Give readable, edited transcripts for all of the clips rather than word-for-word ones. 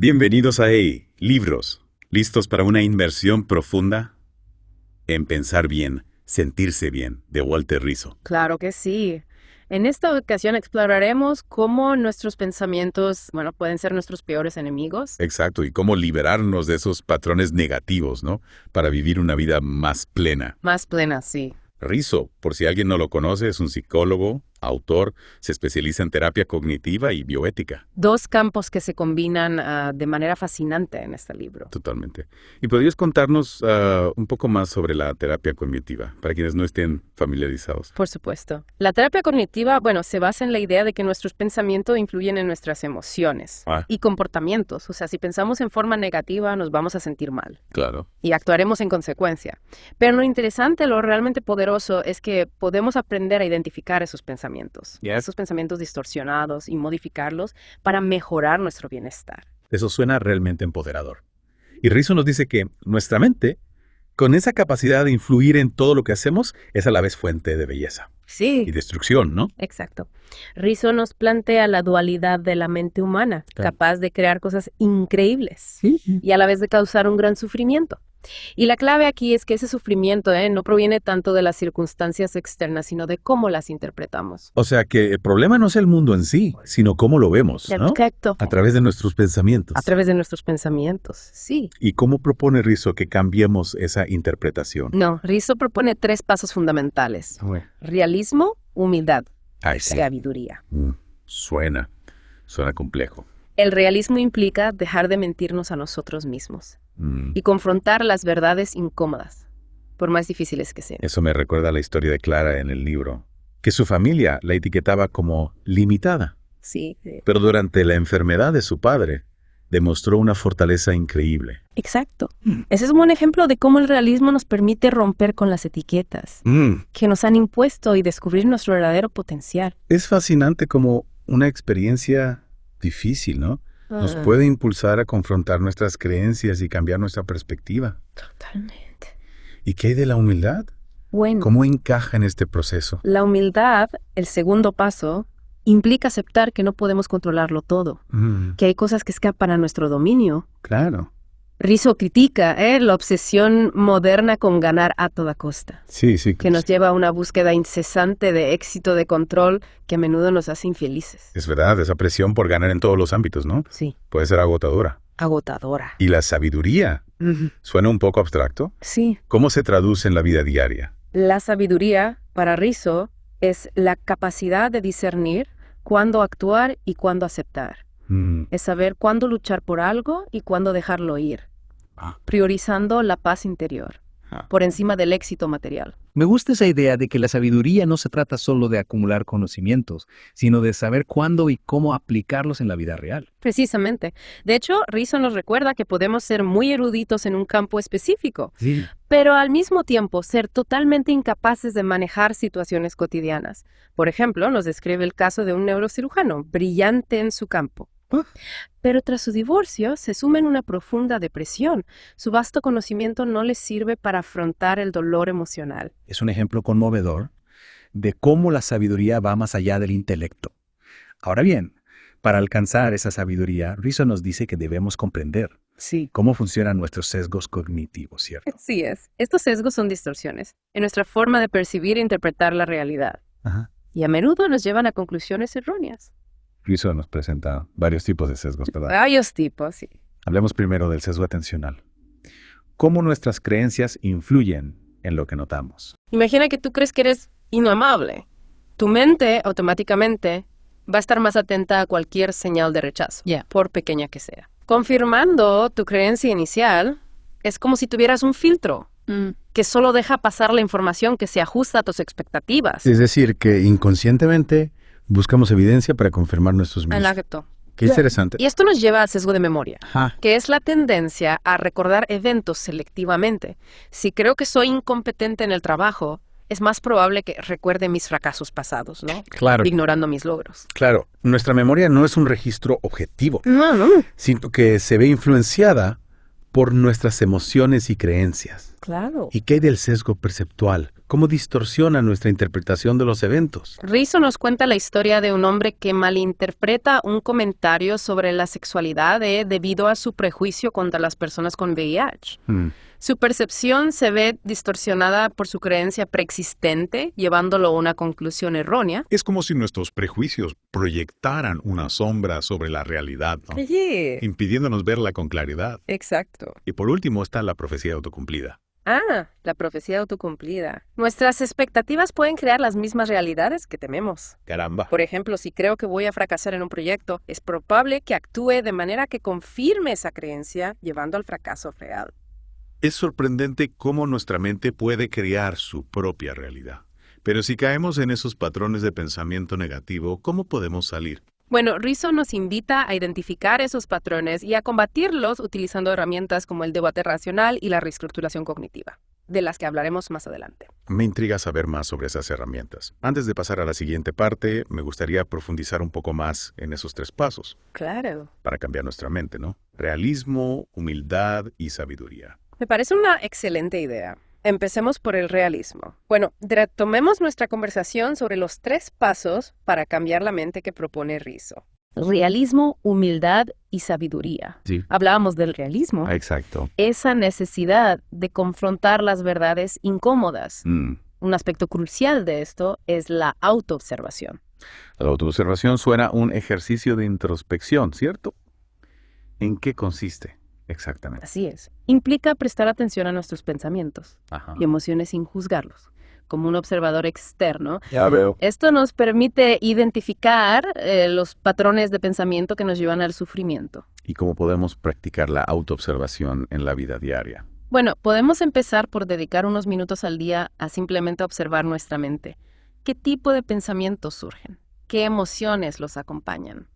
Bienvenidos a EI, Libros, listos para una inmersión profunda en pensar bien, sentirse bien, de Walter Rizzo. Claro que sí. En esta ocasión exploraremos cómo nuestros pensamientos, pueden ser nuestros peores enemigos. Exacto, y cómo liberarnos de esos patrones negativos, ¿no? Para vivir una vida más plena. Más plena, sí. Rizzo, por si alguien no lo conoce, es un psicólogo, autor, se especializa en terapia cognitiva y bioética. Dos campos que se combinan de manera fascinante en este libro. Totalmente. ¿Y podrías contarnos un poco más sobre la terapia cognitiva, para quienes no estén familiarizados? Por supuesto. La terapia cognitiva, se basa en la idea de que nuestros pensamientos influyen en nuestras emociones y comportamientos. O sea, si pensamos en forma negativa, nos vamos a sentir mal. Claro. Y actuaremos en consecuencia. Pero lo interesante, lo realmente poderoso, es que podemos aprender a identificar esos pensamientos. Esos pensamientos distorsionados y modificarlos para mejorar nuestro bienestar. Eso suena realmente empoderador. Y Rizzo nos dice que nuestra mente, con esa capacidad de influir en todo lo que hacemos, es a la vez fuente de belleza. Sí. Y destrucción, ¿no? Exacto. Rizzo nos plantea la dualidad de la mente humana, capaz de crear cosas increíbles y a la vez de causar un gran sufrimiento. Y la clave aquí es que ese sufrimiento no proviene tanto de las circunstancias externas, sino de cómo las interpretamos. O sea que el problema no es el mundo en sí, sino cómo lo vemos, ¿no? Exacto. A través de nuestros pensamientos. A través de nuestros pensamientos, sí. ¿Y cómo propone Rizzo que cambiemos esa interpretación? No, Rizzo propone 3 pasos fundamentales. Realismo, humildad, Ay, sí. sabiduría. Suena complejo. El realismo implica dejar de mentirnos a nosotros mismos y confrontar las verdades incómodas, por más difíciles que sean. Eso me recuerda a la historia de Clara en el libro, que su familia la etiquetaba como limitada. Sí. Pero durante la enfermedad de su padre, demostró una fortaleza increíble. Exacto. Ese es un buen ejemplo de cómo el realismo nos permite romper con las etiquetas que nos han impuesto y descubrir nuestro verdadero potencial. Es fascinante como una experiencia difícil, ¿no? Nos puede impulsar a confrontar nuestras creencias y cambiar nuestra perspectiva. Totalmente. ¿Y qué hay de la humildad? Bueno, ¿Cómo encaja en este proceso? la humildad, el segundo paso, implica aceptar que no podemos controlarlo todo, que hay cosas que escapan a nuestro dominio. Claro. Rizzo critica la obsesión moderna con ganar a toda costa, Sí. que nos lleva a una búsqueda incesante de éxito, de control, que a menudo nos hace infelices. Es verdad, esa presión por ganar en todos los ámbitos, ¿no? Sí. Puede ser agotadora. Agotadora. ¿Y la sabiduría? ¿Suena un poco abstracto? Sí. ¿Cómo se traduce en la vida diaria? La sabiduría, para Rizzo, es la capacidad de discernir cuándo actuar y cuándo aceptar. Es saber cuándo luchar por algo y cuándo dejarlo ir, priorizando la paz interior por encima del éxito material. Me gusta esa idea de que la sabiduría no se trata solo de acumular conocimientos, sino de saber cuándo y cómo aplicarlos en la vida real. Precisamente. De hecho, Rizzo nos recuerda que podemos ser muy eruditos en un campo específico, Sí. pero al mismo tiempo ser totalmente incapaces de manejar situaciones cotidianas. Por ejemplo, nos describe el caso de un neurocirujano brillante en su campo. Pero tras su divorcio se suma en una profunda depresión. Su vasto conocimiento no le sirve para afrontar el dolor emocional. Es un ejemplo conmovedor de cómo la sabiduría va más allá del intelecto. Ahora bien, para alcanzar esa sabiduría, Rizzo nos dice que debemos comprender Sí. cómo funcionan nuestros sesgos cognitivos, ¿cierto? Así es. Estos sesgos son distorsiones en nuestra forma de percibir e interpretar la realidad. Ajá. Y a menudo nos llevan a conclusiones erróneas. Rizzo nos presenta varios tipos de sesgos, ¿verdad? Varios tipos, sí. Hablemos primero del sesgo atencional. ¿Cómo nuestras creencias influyen en lo que notamos? Imagina que tú crees que eres inamable. Tu mente automáticamente va a estar más atenta a cualquier señal de rechazo, por pequeña que sea. Confirmando tu creencia inicial, es como si tuvieras un filtro que solo deja pasar la información que se ajusta a tus expectativas. Es decir, que inconscientemente buscamos evidencia para confirmar nuestros miedos. Exacto. Qué interesante. Y esto nos lleva al sesgo de memoria, Ajá. que es la tendencia a recordar eventos selectivamente. Si creo que soy incompetente en el trabajo, es más probable que recuerde mis fracasos pasados, ¿no? Claro. Ignorando mis logros. Claro, nuestra memoria no es un registro objetivo, No. sino que se ve influenciada por nuestras emociones y creencias. Claro. ¿Y qué hay del sesgo perceptual? cómo distorsiona nuestra interpretación de los eventos. Rizzo nos cuenta la historia de un hombre que malinterpreta un comentario sobre la sexualidad debido a su prejuicio contra las personas con VIH. Su percepción se ve distorsionada por su creencia preexistente, llevándolo a una conclusión errónea. Es como si nuestros prejuicios proyectaran una sombra sobre la realidad, ¿no? Sí, Impidiéndonos verla con claridad. exacto. Y por último está la profecía autocumplida. La profecía autocumplida. Nuestras expectativas pueden crear las mismas realidades que tememos. Caramba. Por ejemplo, si creo que voy a fracasar en un proyecto, es probable que actúe de manera que confirme esa creencia, llevando al fracaso real. Es sorprendente cómo nuestra mente puede crear su propia realidad. Pero si caemos en esos patrones de pensamiento negativo, ¿cómo podemos salir? Bueno, Rizzo nos invita a identificar esos patrones y a combatirlos utilizando herramientas como el debate racional y la reestructuración cognitiva, de las que hablaremos más adelante. Me intriga saber más sobre esas herramientas. Antes de pasar a la siguiente parte, me gustaría profundizar un poco más en esos 3 pasos Claro. para cambiar nuestra mente, ¿no? Realismo, humildad y sabiduría. Me parece una excelente idea. Empecemos por el realismo. Bueno, retomemos nuestra conversación sobre los 3 pasos para cambiar la mente que propone Rizzo. Realismo, humildad y sabiduría. Sí. Hablábamos del realismo. Exacto. Esa necesidad de confrontar las verdades incómodas. Un aspecto crucial de esto es la autoobservación. La autoobservación suena un ejercicio de introspección, ¿cierto? ¿En qué consiste exactamente? Así es. Implica prestar atención a nuestros pensamientos Ajá. y emociones sin juzgarlos, como un observador externo. Ya veo. Esto nos permite identificar los patrones de pensamiento que nos llevan al sufrimiento. ¿Y cómo podemos practicar la autoobservación en la vida diaria? Bueno, podemos empezar por dedicar unos minutos al día a simplemente observar nuestra mente. ¿Qué tipo de pensamientos surgen? ¿Qué emociones los acompañan?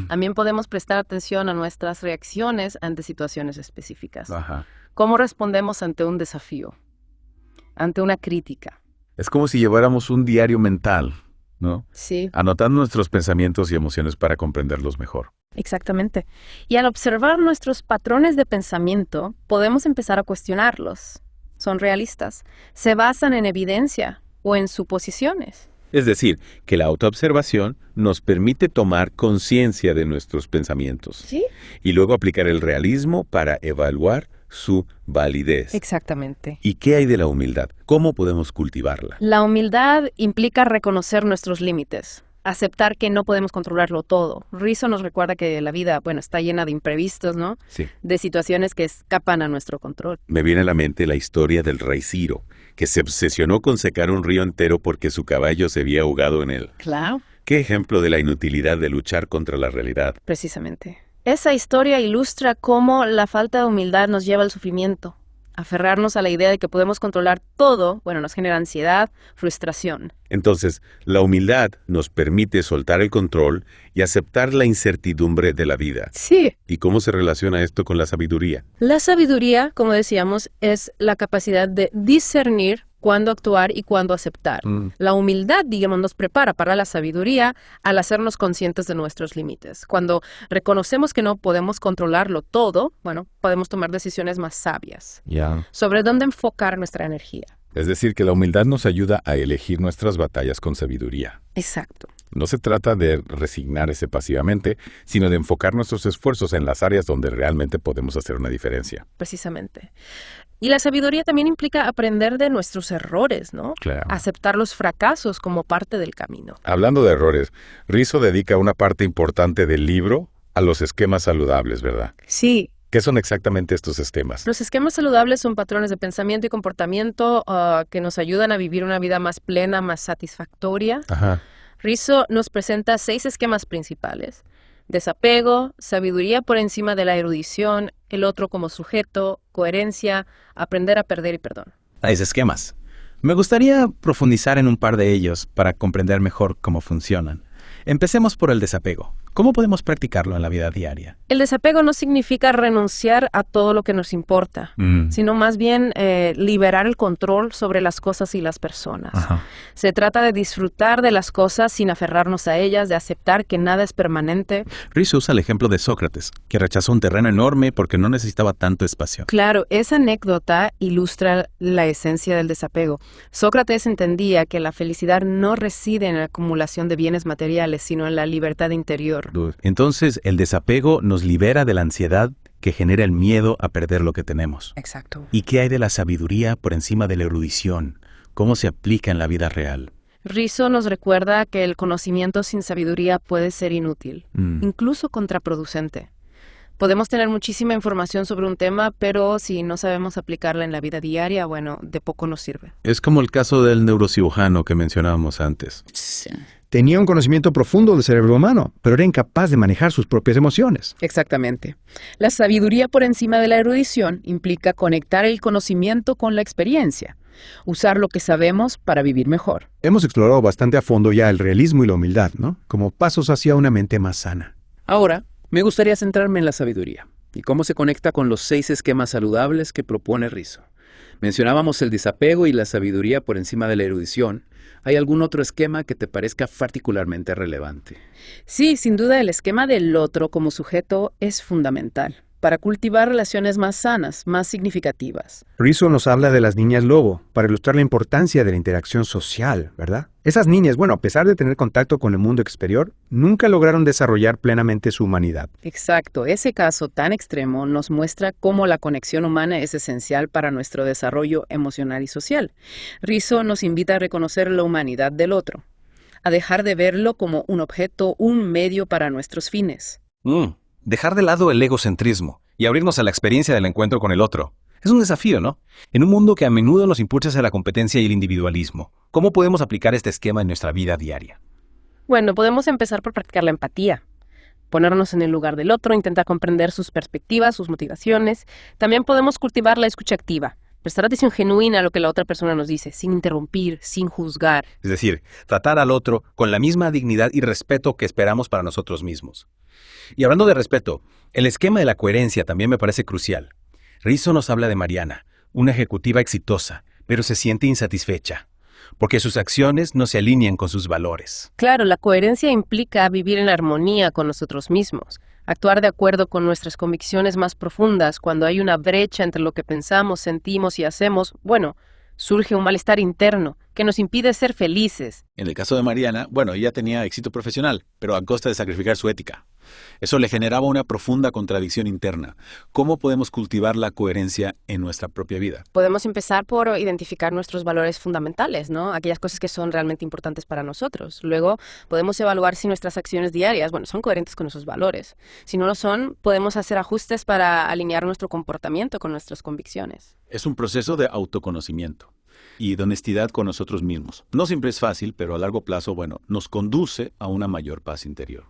También podemos prestar atención a nuestras reacciones ante situaciones específicas. Ajá. ¿Cómo respondemos ante un desafío? Ante una crítica. Es como si lleváramos un diario mental, ¿no? Sí, Anotando nuestros pensamientos y emociones para comprenderlos mejor. exactamente. Y al observar nuestros patrones de pensamiento, podemos empezar a cuestionarlos. ¿Son realistas? ¿Se basan en evidencia o en suposiciones? Es decir, que la autoobservación nos permite tomar conciencia de nuestros pensamientos Sí. y luego aplicar el realismo para evaluar su validez. Exactamente. ¿Y qué hay de la humildad? ¿Cómo podemos cultivarla? La humildad implica reconocer nuestros límites, aceptar que no podemos controlarlo todo. Rizzo nos recuerda que la vida, está llena de imprevistos, ¿no? Sí. De situaciones que escapan a nuestro control. Me viene a la mente la historia del rey Ciro, que se obsesionó con secar un río entero porque su caballo se había ahogado en él. Claro. ¿Qué ejemplo de la inutilidad de luchar contra la realidad? Precisamente. Esa historia ilustra cómo la falta de humildad nos lleva al sufrimiento. Aferrarnos a la idea de que podemos controlar todo, nos genera ansiedad, frustración. Entonces, la humildad nos permite soltar el control y aceptar la incertidumbre de la vida. Sí. ¿Y cómo se relaciona esto con la sabiduría? La sabiduría, como decíamos, es la capacidad de discernir cuándo actuar y cuándo aceptar. La humildad, nos prepara para la sabiduría al hacernos conscientes de nuestros límites. Cuando reconocemos que no podemos controlarlo todo, podemos tomar decisiones más sabias Ya. sobre dónde enfocar nuestra energía. Es decir, que la humildad nos ayuda a elegir nuestras batallas con sabiduría. Exacto. No se trata de resignarse pasivamente, sino de enfocar nuestros esfuerzos en las áreas donde realmente podemos hacer una diferencia. Precisamente. Y la sabiduría también implica aprender de nuestros errores, ¿no? Claro. Aceptar los fracasos como parte del camino. Hablando de errores, Rizzo dedica una parte importante del libro a los esquemas saludables, ¿verdad? Sí. ¿Qué son exactamente estos esquemas? Los esquemas saludables son patrones de pensamiento y comportamiento que nos ayudan a vivir una vida más plena, más satisfactoria. Ajá. Rizzo nos presenta 6 esquemas principales: desapego, sabiduría por encima de la erudición, el otro como sujeto, coherencia, aprender a perder y perdón. 6 esquemas. Me gustaría profundizar en un par de ellos para comprender mejor cómo funcionan. Empecemos por el desapego. ¿Cómo podemos practicarlo en la vida diaria? El desapego no significa renunciar a todo lo que nos importa, sino más bien liberar el control sobre las cosas y las personas. Ajá. Se trata de disfrutar de las cosas sin aferrarnos a ellas, de aceptar que nada es permanente. Riso usa el ejemplo de Sócrates, que rechazó un terreno enorme porque no necesitaba tanto espacio. Claro, esa anécdota ilustra la esencia del desapego. Sócrates entendía que la felicidad no reside en la acumulación de bienes materiales, sino en la libertad interior. Entonces, el desapego nos libera de la ansiedad que genera el miedo a perder lo que tenemos. Exacto. ¿Y qué hay de la sabiduría por encima de la erudición? ¿Cómo se aplica en la vida real? Riso nos recuerda que el conocimiento sin sabiduría puede ser inútil, incluso contraproducente. Podemos tener muchísima información sobre un tema, pero si no sabemos aplicarla en la vida diaria, bueno, de poco nos sirve. Es como el caso del neurocirujano que mencionábamos antes. Tenía un conocimiento profundo del cerebro humano, pero era incapaz de manejar sus propias emociones. Exactamente. La sabiduría por encima de la erudición implica conectar el conocimiento con la experiencia, usar lo que sabemos para vivir mejor. Hemos explorado bastante a fondo ya el realismo y la humildad, ¿no? Como pasos hacia una mente más sana. Ahora, me gustaría centrarme en la sabiduría y cómo se conecta con los 6 esquemas saludables que propone Riso. Mencionábamos el desapego y la sabiduría por encima de la erudición. ¿Hay algún otro esquema que te parezca particularmente relevante? Sí, sin duda el esquema del otro como sujeto es fundamental para cultivar relaciones más sanas, más significativas. Riso nos habla de las niñas lobo, para ilustrar la importancia de la interacción social, ¿verdad? Esas niñas, bueno, a pesar de tener contacto con el mundo exterior, nunca lograron desarrollar plenamente su humanidad. Exacto, ese caso tan extremo nos muestra cómo la conexión humana es esencial para nuestro desarrollo emocional y social. Riso nos invita a reconocer la humanidad del otro, a dejar de verlo como un objeto, un medio para nuestros fines. Dejar de lado el egocentrismo y abrirnos a la experiencia del encuentro con el otro. Es un desafío, ¿no? En un mundo que a menudo nos impulsa hacia la competencia y el individualismo, ¿cómo podemos aplicar este esquema en nuestra vida diaria? Bueno, podemos empezar por practicar la empatía. Ponernos en el lugar del otro, intentar comprender sus perspectivas, sus motivaciones. También podemos cultivar la escucha activa. Prestar atención genuina a lo que la otra persona nos dice, sin interrumpir, sin juzgar. Es decir, tratar al otro con la misma dignidad y respeto que esperamos para nosotros mismos. Y hablando de respeto, el esquema de la coherencia también me parece crucial. Riso nos habla de Mariana, una ejecutiva exitosa, pero se siente insatisfecha, porque sus acciones no se alinean con sus valores. Claro, la coherencia implica vivir en armonía con nosotros mismos, actuar de acuerdo con nuestras convicciones más profundas. Cuando hay una brecha entre lo que pensamos, sentimos y hacemos, bueno, surge un malestar interno que nos impide ser felices. En el caso de Mariana, bueno, ella tenía éxito profesional, pero a costa de sacrificar su ética. Eso le generaba una profunda contradicción interna. ¿Cómo podemos cultivar la coherencia en nuestra propia vida? Podemos empezar por identificar nuestros valores fundamentales, ¿no? Aquellas cosas que son realmente importantes para nosotros. Luego podemos evaluar si nuestras acciones diarias, bueno, son coherentes con esos valores. Si no lo son, podemos hacer ajustes para alinear nuestro comportamiento con nuestras convicciones. Es un proceso de autoconocimiento y de honestidad con nosotros mismos. No siempre es fácil, pero a largo plazo, bueno, nos conduce a una mayor paz interior.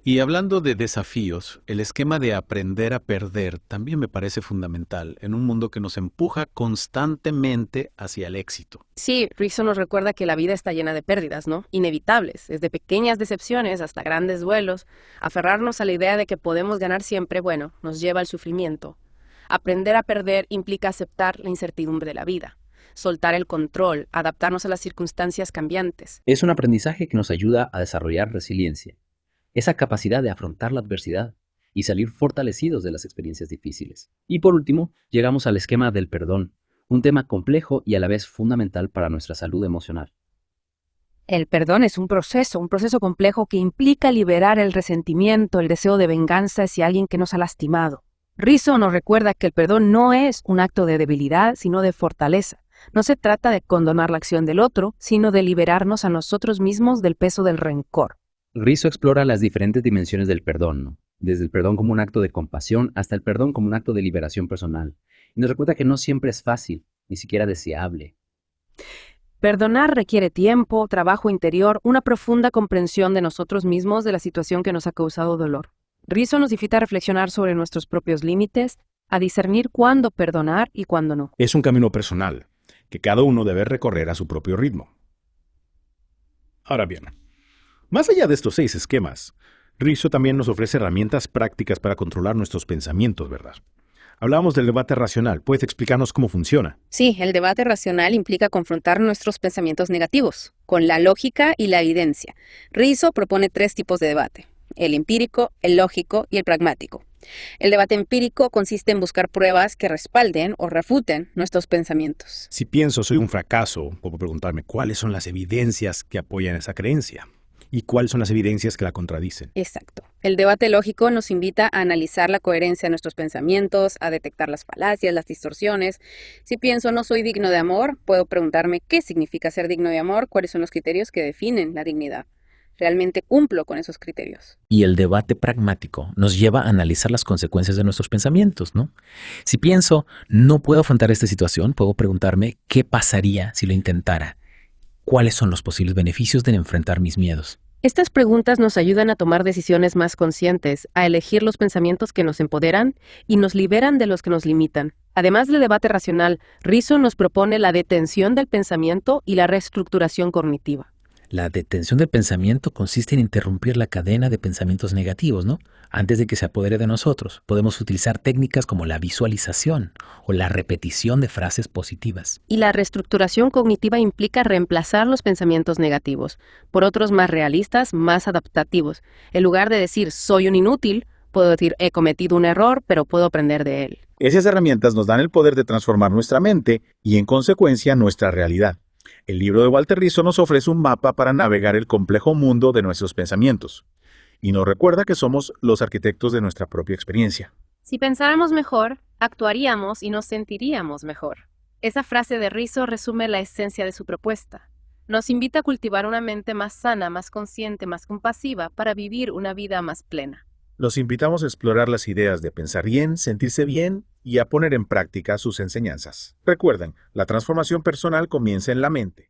Y hablando de desafíos, el esquema de aprender a perder también me parece fundamental en un mundo que nos empuja constantemente hacia el éxito. Sí, Riso nos recuerda que la vida está llena de pérdidas, ¿no? Inevitables, desde pequeñas decepciones hasta grandes duelos. Aferrarnos a la idea de que podemos ganar siempre, bueno, nos lleva al sufrimiento. Aprender a perder implica aceptar la incertidumbre de la vida, soltar el control, adaptarnos a las circunstancias cambiantes. Es un aprendizaje que nos ayuda a desarrollar resiliencia, esa capacidad de afrontar la adversidad y salir fortalecidos de las experiencias difíciles. Y por último, llegamos al esquema del perdón, un tema complejo y a la vez fundamental para nuestra salud emocional. El perdón es un proceso complejo que implica liberar el resentimiento, el deseo de venganza hacia alguien que nos ha lastimado. Riso nos recuerda que el perdón no es un acto de debilidad, sino de fortaleza. No se trata de condonar la acción del otro, sino de liberarnos a nosotros mismos del peso del rencor. Riso explora las diferentes dimensiones del perdón, ¿no? Desde el perdón como un acto de compasión hasta el perdón como un acto de liberación personal. Y nos recuerda que no siempre es fácil, ni siquiera deseable. Perdonar requiere tiempo, trabajo interior, una profunda comprensión de nosotros mismos, de la situación que nos ha causado dolor. Riso nos invita a reflexionar sobre nuestros propios límites, a discernir cuándo perdonar y cuándo no. Es un camino personal, que cada uno debe recorrer a su propio ritmo. Ahora bien, Más allá de estos 6 esquemas, Rizzo también nos ofrece herramientas prácticas para controlar nuestros pensamientos, ¿verdad? Hablábamos del debate racional. ¿Puedes explicarnos cómo funciona? Sí, el debate racional implica confrontar nuestros pensamientos negativos con la lógica y la evidencia. Rizzo propone 3 tipos de debate: el empírico, el lógico y el pragmático. El debate empírico consiste en buscar pruebas que respalden o refuten nuestros pensamientos. Si pienso soy un fracaso, puedo preguntarme cuáles son las evidencias que apoyan esa creencia y cuáles son las evidencias que la contradicen. Exacto. El debate lógico nos invita a analizar la coherencia de nuestros pensamientos, a detectar las falacias, las distorsiones. Si pienso no soy digno de amor, puedo preguntarme qué significa ser digno de amor, cuáles son los criterios que definen la dignidad. ¿Realmente cumplo con esos criterios? Y el debate pragmático nos lleva a analizar las consecuencias de nuestros pensamientos, ¿no? Si pienso, no puedo afrontar esta situación, puedo preguntarme qué pasaría si lo intentara. ¿Cuáles son los posibles beneficios de enfrentar mis miedos? Estas preguntas nos ayudan a tomar decisiones más conscientes, a elegir los pensamientos que nos empoderan y nos liberan de los que nos limitan. Además del debate racional, Rizzo nos propone la detención del pensamiento y la reestructuración cognitiva. La detención del pensamiento consiste en interrumpir la cadena de pensamientos negativos, ¿no? Antes de que se apodere de nosotros. Podemos utilizar técnicas como la visualización o la repetición de frases positivas. Y la reestructuración cognitiva implica reemplazar los pensamientos negativos por otros más realistas, más adaptativos. En lugar de decir soy un inútil, puedo decir he cometido un error, pero puedo aprender de él. Esas herramientas nos dan el poder de transformar nuestra mente y, en consecuencia, nuestra realidad. El libro de Walter Rizzo nos ofrece un mapa para navegar el complejo mundo de nuestros pensamientos y nos recuerda que somos los arquitectos de nuestra propia experiencia. Si pensáramos mejor, actuaríamos y nos sentiríamos mejor. Esa frase de Rizzo resume la esencia de su propuesta. Nos invita a cultivar una mente más sana, más consciente, más compasiva para vivir una vida más plena. Los invitamos a explorar las ideas de pensar bien, sentirse bien y a poner en práctica sus enseñanzas. Recuerden, la transformación personal comienza en la mente.